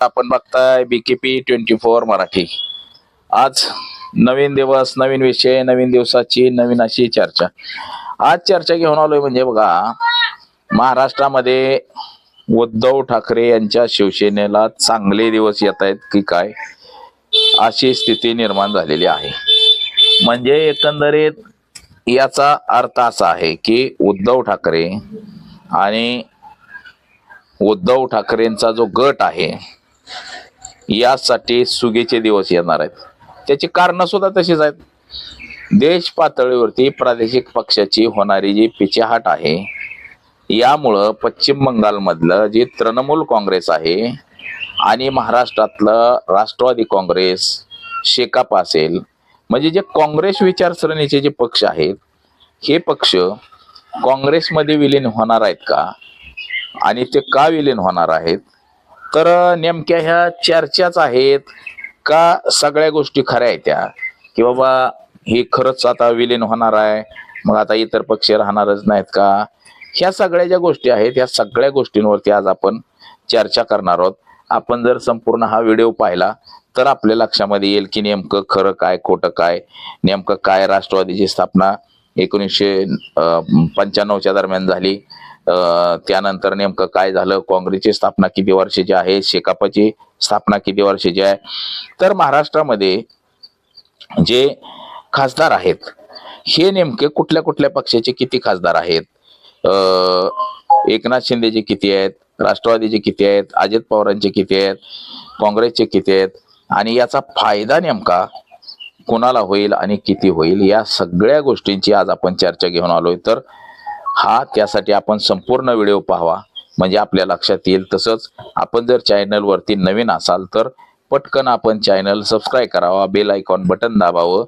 आपण बघताय BKP 24 मराठी. आज नवीन दिवस, नवीन विषय, नवीन दिवसाची नवीन अशी चर्चा. आज चर्चा घेऊन आलोय म्हणजे बघा, महाराष्ट्रामध्ये उद्धव ठाकरे यांच्या शिवसेनेला चांगले दिवस येत आहेत की काय, अशी स्थिती निर्माण झालेली आहे. म्हणजे एकंदरीत याचा अर्थ असा आहे की उद्धव ठाकरे आणि उद्धव ठाकरेंचा जो गट आहे यासाठी सुगीचे दिवस येणार आहेत. त्याची कारण सुद्धा तशीच आहेत. देश पातळीवरती प्रादेशिक पक्षाची होणारी जी पिछेहाट आहे, यामुळं पश्चिम बंगालमधलं जे तृणमूल काँग्रेस आहे आणि महाराष्ट्रातलं राष्ट्रवादी काँग्रेस, शेकाप असेल, म्हणजे जे काँग्रेस विचारसरणीचे जे पक्ष आहेत, हे पक्ष काँग्रेसमध्ये विलीन होणार आहेत का, आणि ते का विलीन होणार आहेत, तर नेमक्या ह्या चर्चाच आहेत का सगळ्या गोष्टी खऱ्या आहेत त्या, की बाबा हे खरंच आता विलीन होणार आहे, मग आता इतर पक्ष राहणारच नाहीत का. ह्या सगळ्या ज्या गोष्टी आहेत, ह्या सगळ्या गोष्टींवरती आज आपण चर्चा करणार आहोत. आपण जर संपूर्ण हा व्हिडिओ पाहिला तर आपल्या लक्षामध्ये येईल की नेमकं खरं काय, खोटं काय, नेमकं काय. राष्ट्रवादीची स्थापना 1995च्या दरम्यान झाली, त्यानंतर नेमकं काय झालं, काँग्रेसची स्थापना किती वर्षाची आहे, शेकापची स्थापना किती वर्षाची आहे. तर महाराष्ट्रामध्ये जे खासदार आहेत हे नेमके कुठल्या कुठल्या पक्षाचे किती खासदार आहेत, एकनाथ शिंदेचे किती आहेत, राष्ट्रवादीचे किती आहेत, अजित पवारांचे किती आहेत, काँग्रेसचे किती आहेत, आणि याचा फायदा नेमका कोणाला होईल आणि किती होईल, या सगळ्या गोष्टींची आज आपण चर्चा घेऊन आलोय. तर त्यासाठी आपण संपूर्ण व्हिडिओ पाहावा, म्हणजे आपल्या लक्षात येईल. तसंच आपण जर चॅनल वरती नवीन असाल तर पटकन आपण चॅनल सबस्क्राईब करावा, बेल आयकॉन बटन दाबावं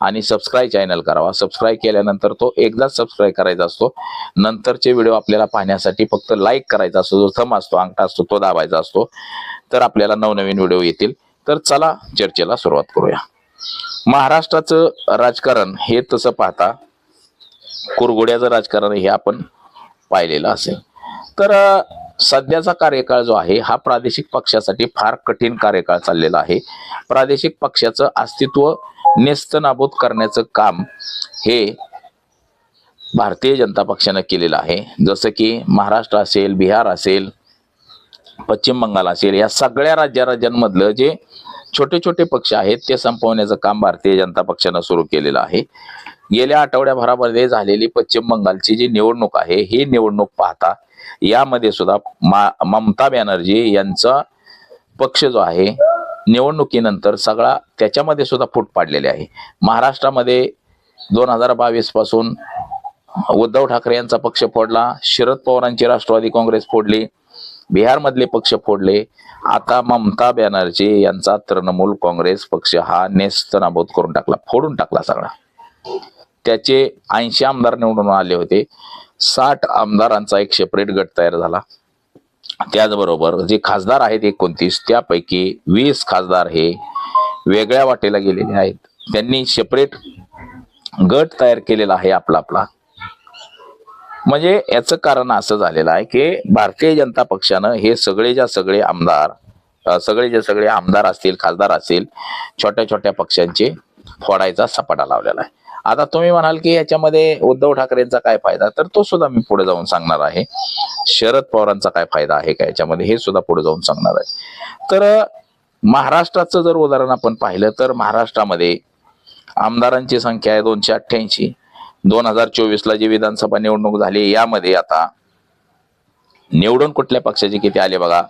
आणि सबस्क्राईब चॅनल करावा. सबस्क्राईब केल्यानंतर तो एकदाच सबस्क्राईब करायचा असतो, नंतरचे व्हिडिओ आपल्याला पाहण्यासाठी फक्त लाईक करायचा असतो, जो थंब असतो, अंगठा असतो, तो दाबायचा असतो, तर आपल्याला नवनवीन व्हिडिओ येतील. तर चला चर्चेला सुरुवात करूया. महाराष्ट्राचं राजकारण हे तसं पाहता कुरघोड्याचं राजकारण हे आपण पाहिलेलं असेल. तर सध्याचा कार्यकाळ जो आहे हा प्रादेशिक पक्षासाठी फार कठीण कार्यकाळ चाललेला आहे. प्रादेशिक पक्षाचं अस्तित्व नेस्तनाबूत करण्याचं काम हे भारतीय जनता पक्षानं केलेलं आहे. जसं की महाराष्ट्र असेल, बिहार असेल, पश्चिम बंगाल असेल, या सगळ्या राज्यांमधलं जे छोटे छोटे पक्ष आहेत ते संपवण्याचं काम भारतीय जनता पक्षानं सुरू केलेलं आहे. गेल्या आठवड्याभरामध्ये झालेली पश्चिम बंगालची जी निवडणूक आहे, ही निवडणूक पाहता यामध्ये सुद्धा ममता बॅनर्जी यांचा पक्ष जो आहे निवडणुकीनंतर सगळा त्याच्यामध्ये सुद्धा फूट पाडलेली आहे. महाराष्ट्रामध्ये 2022 पासून उद्धव ठाकरे यांचा पक्ष फोडला, शरद पवारांची राष्ट्रवादी काँग्रेस फोडली, बिहारमधले पक्ष फोडले, आता ममता बॅनर्जी यांचा तृणमूल काँग्रेस पक्ष हा नेस्तनाबूत करून टाकला, फोडून टाकला सगळा. त्याचे 80 आमदार निवडून आले होते, 60 आमदारांचा एक सेपरेट गट तयार झाला. त्याचबरोबर जे खासदार आहेत 29, त्यापैकी 20 खासदार हे वेगळ्या वाटेला गेलेले आहेत. त्यांनी सेपरेट गट तयार केलेला आहे आपला आपला. म्हणजे याचं कारण असं झालेलं आहे की भारतीय जनता पक्षानं हे सगळे सगळे आमदार असतील, खासदार असतील, छोट्या छोट्या पक्षांचे फोडायचा सपाटा लावलेला आहे. आता तुम्ही म्हणाल की याच्यामध्ये उद्धव ठाकरेंचा काय फायदा, तर तो सुद्धा मी पुढे जाऊन सांगणार आहे. शरद पवारांचा काय फायदा आहे का याच्यामध्ये, हे सुद्धा पुढे जाऊन सांगणार आहे. तर महाराष्ट्राचं जर उदाहरण आपण पाहिलं तर महाराष्ट्रामध्ये आमदारांची संख्या आहे 288. 2024ला जी विधानसभा निवडणूक झाली यामध्ये आता निवडून कुठल्या पक्षाचे किती आले बघा,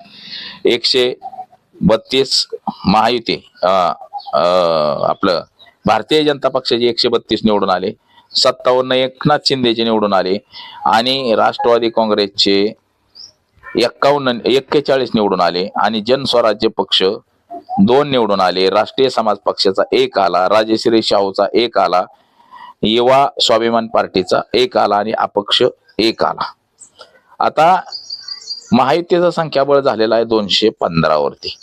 132 महायुती, आपलं भारतीय जनता पक्षाचे 132 निवडून आले, 57 एकनाथ शिंदेचे निवडून आले, आणि राष्ट्रवादी काँग्रेसचे 41 निवडून आले, आणि जनस्वराज्य पक्ष 2 निवडून आले, राष्ट्रीय समाज पक्षाचा 1 आला, राजश्री शाहूचा 1 आला, युवा स्वाभिमान पार्टीचा 1 आला, आणि अपक्ष 1 आला. आता महायुतीचा संख्याबळ झालेला आहे 215 वरती.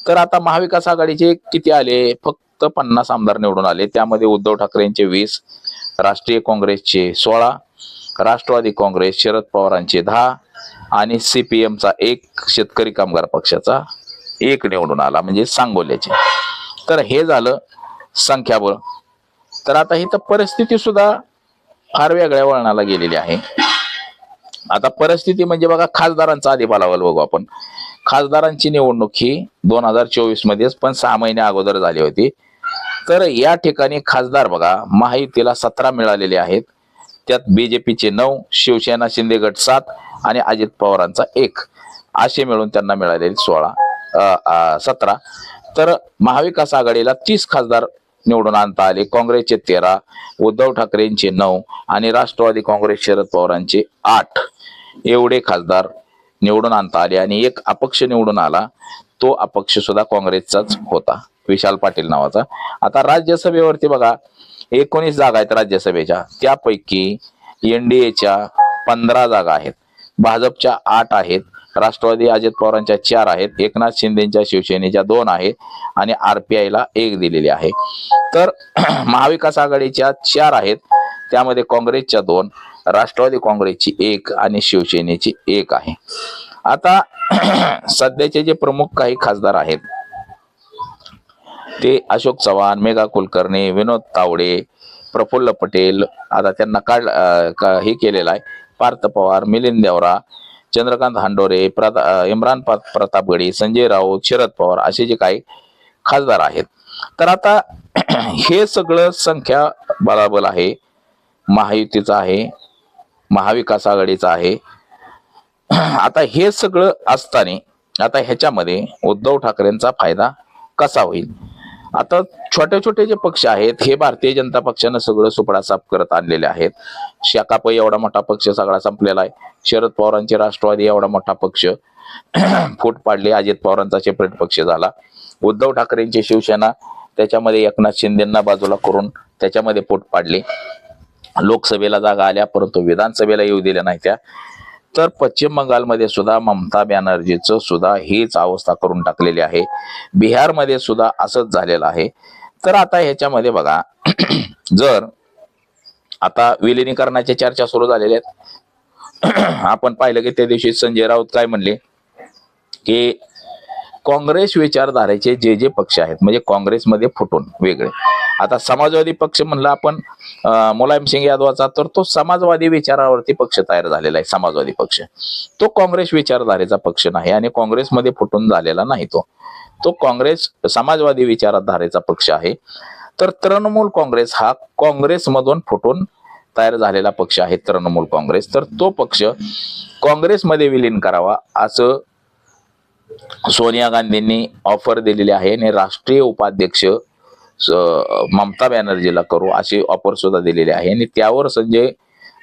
तर आता महाविकास आघाडीचे किती आले, फक्त 50 आमदार निवडून आले. त्यामध्ये उद्धव ठाकरेंचे 20, राष्ट्रीय काँग्रेसचे 16, राष्ट्रवादी काँग्रेस शरद पवारांचे 10, आणि CPMचा 1 शेतकरी कामगार पक्षाचा एक निवडून आला म्हणजे सांगोल्याचे. तर हे झालं संख्याबळ. तर आता ही तर परिस्थिती सुद्धा फार वेगळ्या वळणाला गेलेली आहे. आता परिस्थिती म्हणजे बघा, खासदारांचा आधी बोलावं बघू आपण. खासदारांची निवडणूक ही 2024 मध्येच पण 6 महिने अगोदर झाली होती. तर या ठिकाणी खासदार बघा, महायुतीला 17 मिळालेले आहेत. त्यात बीजेपीचे 9, शिवसेना शिंदे गट 7 आणि अजित पवारांचा 1 असे मिळून त्यांना मिळालेले 17. तर महाविकास आघाडीला 30 खासदार निवडून आणता आले. काँग्रेसचे 13, उद्धव ठाकरेंचे 9 आणि राष्ट्रवादी काँग्रेस शरद पवारांचे 8 एवढे खासदार निवडून आणता आले. आणि एक अपक्ष निवडून आला, तो अपक्ष सुद्धा काँग्रेसचाच होता, विशाल पाटील नावाचा. आता राज्यसभेवरती बघा 19 जागा आहेत राज्यसभेच्या. त्यापैकी एनडीएच्या 15 जागा आहेत, भाजपच्या 8 आहेत, राष्ट्रवादी अजित पवारांच्या 4 आहेत, एकनाथ शिंदेच्या शिवसेनेच्या 2 आहेत आणि आरपीआयला 1 दिलेली आहे. तर महाविकास आघाडीच्या 4 आहेत, त्यामध्ये काँग्रेसच्या 2, राष्ट्रवादी काँग्रेसची 1 आणि शिवसेनेची 1 आहे. आता सध्याचे जे प्रमुख काही खासदार आहेत ते अशोक चव्हाण, मेघा कुलकर्णी, विनोद तावडे, प्रफुल्ल पटेल, आता त्यांना हे केलेलं आहे, पार्थ पवार, मिलिंद देवरा, चंद्रकांत हांडोरे, इम्रान प्रतापगडी, संजय राऊत, शरद पवार असे जे काही खासदार आहेत. तर आता हे सगळं संख्या बलाबल आहे, महायुतीचं आहे, महाविकास आघाडीचं आहे. आता हे सगळं असताना आता ह्याच्यामध्ये उद्धव ठाकरेंचा फायदा कसा होईल? आता छोटे छोटे जे पक्ष आहेत हे भारतीय जनता पक्षानं सगळं सुपडासाप करत आणलेले आहेत. शाकापै एवढा मोठा पक्ष सगळा संपलेला आहे. शरद पवारांचे राष्ट्रवादी एवढा मोठा पक्ष फूट पाडली, अजित पवारांचा सेपरेट पक्ष झाला. उद्धव ठाकरेंची शिवसेना, त्याच्यामध्ये एकनाथ शिंदेंना बाजूला करून त्याच्यामध्ये फूट पाडली. लोकसभेला जागा आल्या परंतु विधानसभेला येऊ दिल्या नाही त्या. तर पश्चिम बंगालमध्ये सुद्धा ममता बॅनर्जीचं सुद्धा हीच अवस्था करून टाकलेली आहे. बिहारमध्ये सुद्धा असंच झालेलं आहे. तर आता ह्याच्यामध्ये बघा जर आता विलिनीकरणाच्या चर्चा सुरू झालेल्या आहेत. आपण पाहिलं की त्या दिवशी संजय राऊत काय म्हणले की काँग्रेस विचारधारेचे जे जे पक्ष आहेत म्हणजे काँग्रेसमध्ये फुटून वेगळे. आता समाजवादी पक्ष म्हणलं आपण मुलायम सिंग यादवाचा, तर तो समाजवादी विचारावरती पक्ष तयार झालेला आहे. समाजवादी पक्ष तो काँग्रेस विचारधारेचा पक्ष नाही आणि काँग्रेसमध्ये फुटून झालेला नाही. तो काँग्रेस समाजवादी विचारधारेचा पक्ष आहे. तर तृणमूल काँग्रेस हा काँग्रेसमधून फुटून तयार झालेला पक्ष आहे, तृणमूल काँग्रेस. तर तो पक्ष काँग्रेसमध्ये विलीन करावा असं सोनिया गांधींनी ऑफर दिलेली आहे आणि राष्ट्रीय उपाध्यक्ष ममता बॅनर्जीला करू अशी ऑफर सुद्धा दिलेली आहे. आणि त्यावर संजय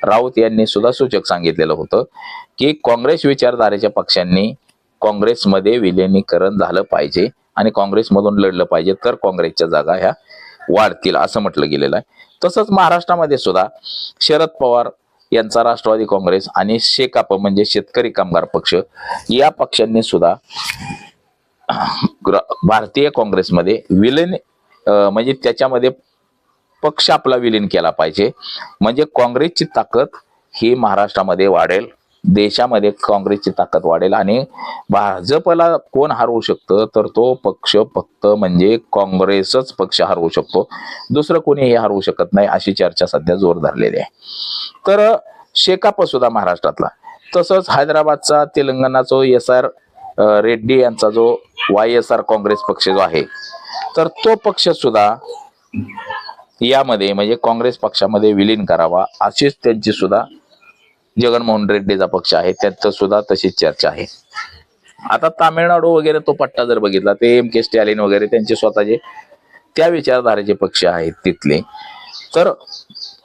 राऊत यांनी सुद्धा सूचक सांगितलेलं होतं की काँग्रेस विचारधारेच्या पक्षांनी काँग्रेसमध्ये विलिनीकरण झालं पाहिजे आणि काँग्रेसमधून लढलं पाहिजे, तर काँग्रेसच्या जागा ह्या वाढतील असं म्हटलं गेलेलं आहे. तसंच महाराष्ट्रामध्ये सुद्धा शरद पवार यांचा राष्ट्रवादी काँग्रेस आणि शेकाप म्हणजे शेतकरी कामगार पक्ष या पक्षांनी सुद्धा भारतीय काँग्रेसमध्ये विलीन म्हणजे त्याच्यामध्ये पक्ष आपला विलीन केला पाहिजे. म्हणजे काँग्रेसची ताकद ही महाराष्ट्रामध्ये वाढेल, देशामध्ये काँग्रेसची ताकद वाढेल आणि भाजपला कोण हरवू शकतं तर तो पक्ष फक्त म्हणजे काँग्रेसच पक्ष हरवू शकतो, दुसरं कोणीही हरवू शकत नाही अशी चर्चा सध्या जोर धरलेली आहे. तर शेकाप सुद्धा महाराष्ट्रातला, तसंच हैदराबादचा तेलंगणाचा SR रेड्डी यांचा जो YSR काँग्रेस पक्ष जो आहे तर तो पक्ष सुद्धा यामध्ये म्हणजे काँग्रेस पक्षामध्ये विलीन करावा अशीच त्यांची सुद्धा जगनमोहन रेड्डीचा पक्ष आहे त्याचं सुद्धा तशीच चर्चा आहे. आता तामिळनाडू वगैरे तो पट्टा जर बघितला ते MK स्टॅलिन वगैरे त्यांचे स्वतःचे त्या विचारधारेचे पक्ष आहेत तिथले. तर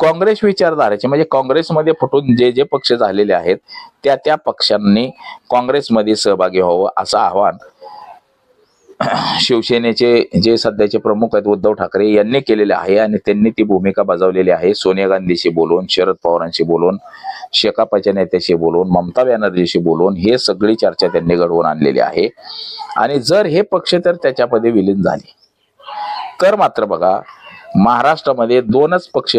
काँग्रेस विचारधारेचे म्हणजे काँग्रेसमध्ये फुटून जे जे पक्ष झालेले आहेत त्या त्या पक्षांनी काँग्रेसमध्ये सहभागी व्हावं असं आवाहन शिवसेनेचे जे सध्याचे प्रमुख आहेत उद्धव ठाकरे यांनी केलेले आहे आणि त्यांनी ती भूमिका बजावलेली आहे. सोनिया गांधीशी बोलून, शरद पवारांशी बोलून, शेकापच्या नेत्याशी बोलून, ममता बॅनर्जीशी बोलून हे सगळी चर्चा त्यांनी घडवून आणलेली आहे. आणि जर हे पक्ष तर त्याच्यामध्ये विलीन झाले तर मात्र बघा महाराष्ट्रामध्ये 2च पक्ष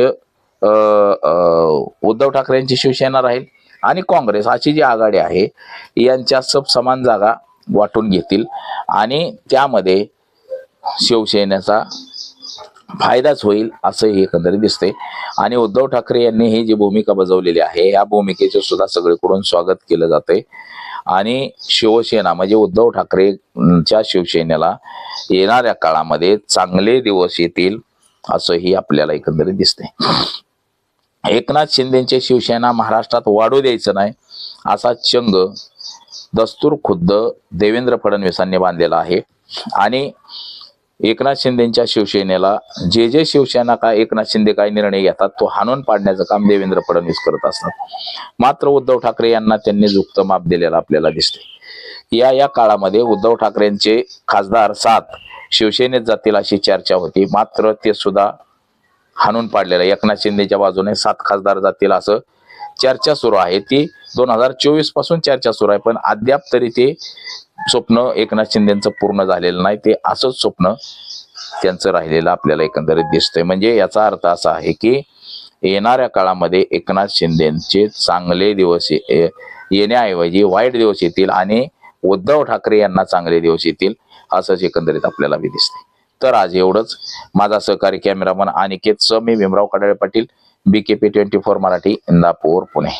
उद्धव ठाकरेंची शिवसेना राहील आणि काँग्रेस अशी जी आघाडी आहे यांच्या सब समान जागा वाटून घेतील आणि त्यामध्ये शिवसेनेचा फायदाच होईल असं हे एकंदरीत दिसते. आणि उद्धव ठाकरे यांनी ही जी भूमिका बजावलेली आहे या भूमिकेचे सुद्धा सगळीकडून स्वागत केलं जाते. आणि शिवसेना म्हणजे उद्धव ठाकरेंच्या शिवसेनेला येणाऱ्या काळामध्ये चांगले दिवस येतील असंही आपल्याला एकंदरीत दिसते. एकनाथ शिंदेची शिवसेना महाराष्ट्रात वाढू द्यायचं नाही असा चंग दस्तूर खुद्द देवेंद्र फडणवीसांनी बांधलेला आहे. आणि एकनाथ शिंदेच्या शिवसेनेला जे शिवसेना काय एकनाथ शिंदे काय निर्णय घेतात तो हाणून पाडण्याचं काम देवेंद्र फडणवीस करत असतात. मात्र उद्धव ठाकरे यांना त्यांनी झुकतं माप दिलेलं आपल्याला दिसते. या काळामध्ये उद्धव ठाकरेंचे खासदार 7 शिवसेनेत जातील अशी चर्चा होती. मात्र ते सुद्धा हाणून पाडलेलं एकनाथ शिंदेच्या बाजूने 7 खासदार जातील असं चर्चा सुरू आहे. ती 2024 पासून चर्चा सुरू आहे, पण अद्याप तरी ते स्वप्न एकनाथ शिंदेचं पूर्ण झालेलं नाही. ते असंच स्वप्न त्यांचं राहिलेलं आपल्याला एकंदरीत दिसतंय. म्हणजे याचा अर्थ असा आहे की येणाऱ्या काळामध्ये एकनाथ शिंदेचे चांगले दिवस येण्याऐवजी वाईट दिवस येतील आणि उद्धव ठाकरे यांना चांगले दिवस येतील असंच एकंदरीत आपल्याला बी दिसतंय. तर आज एवढंच. माझा सहकारी कॅमेरामन अनिकेत सह मी भीमराव कडाळे पाटील, BKP 24 मराठी, इंदापूर, पुणे.